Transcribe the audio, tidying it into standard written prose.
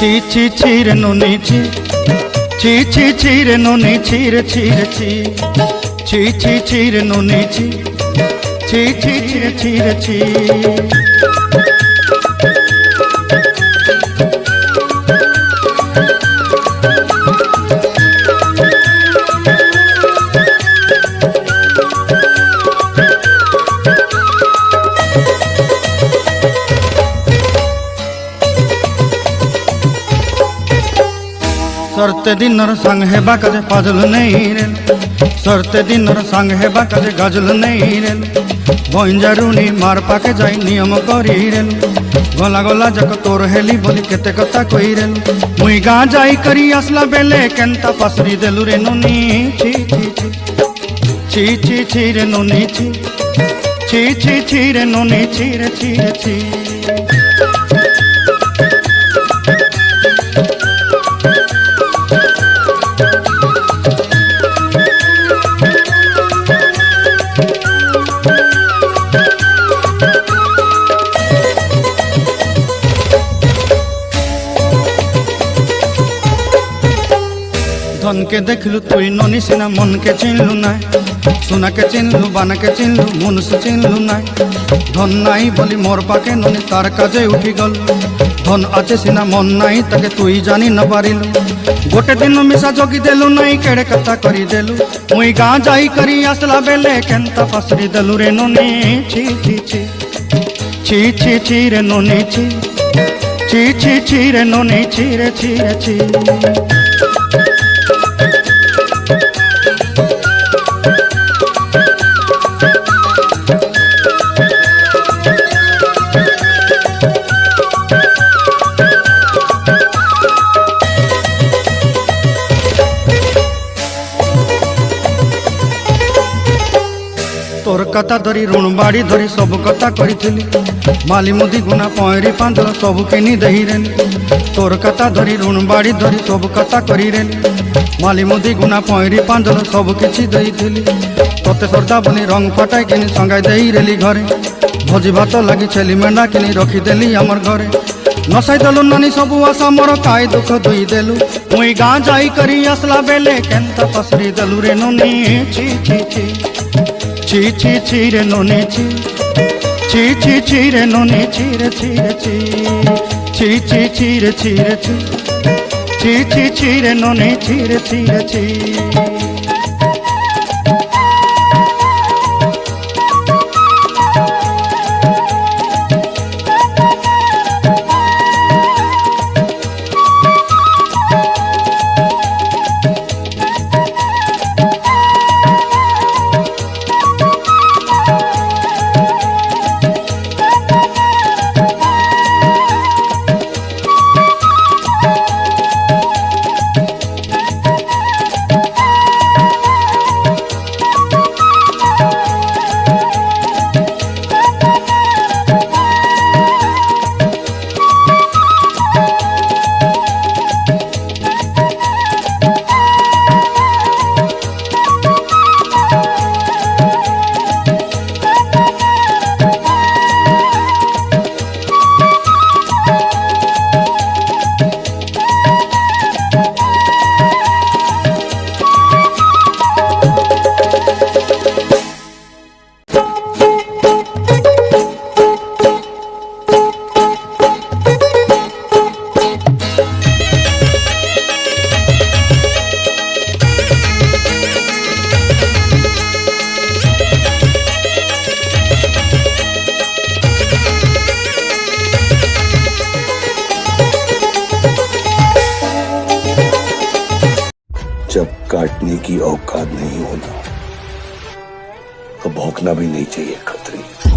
ছি ছি ছি রে নুনি ছি ছি ছি ছি রে নুনি ছি রে ছি রে ছি ছি ছি ছি রে নুনি ছি ছি ছি ছি রে ছি রে ছি सरते दिनर संग हेबा काजे फाजल नहीं रे सरते दिनर संग हेबा काजे गाजल नहीं रे भंजारुनी मार पाके जाई नियम करी रे गला गला जक तोर हेली बोली केते कथा कही रे मुई गा जाई करी असला बेले केंता पासरी देलु रे नुनी छी छी छी छी छी रे नुनी छी छी छी छी रे नुनी छी रे छी रे छी धन के देखलु तुई ननी सिना मन के चिन्हलु ना सोना के चिन्हलु बाना के चिन्हलु मुनुष चिन्हलु ना धन नाई बोली मोर पाके ननी तार काजे उठी गल धन आचे सिना मन नाई ताके तुई जानी न पारिलु गोटे दिन मिसा जोगी देलु नाई केड़े कथा करी देलु मुई गा जाई करी आसला बेले केंता पासरी देलु रे ननी छी छी छी छी छी छी रे ननी छी छी छी छी रे ननी छी रे छी रे छी तोर कथा धरी ऋण बाड़ी धरी सब कथा करी माली मुदी गुना पयरी पांदर सब किनी दही रे तोर कथा धरी ऋण बाड़ी धरी सब कथा करी रे माली मुदी गुना पयरी पांदर सब किछि दही तोते सरदा बनी रंग फटाई किनी संगाई दही रेली घरे भोजी भात लगी छेली मेंढा किनी रखी देली हमर घरे नसाई देलु नानी सबु आशा मोर काई दुख दुई देलु मुई गा जाई करी असला बेले केंता पसरी देलु रे नुनी छी छी छी ची ची ची रे नोनी ची ची ची ची रे नोनी ची रे ची रे ची ची ची ची रे ची रे ची ची ची ची रे नोनी ची रे ची रे ची जब काटने की औकात नहीं होना तो भौंकना भी नहीं चाहिए खतरी।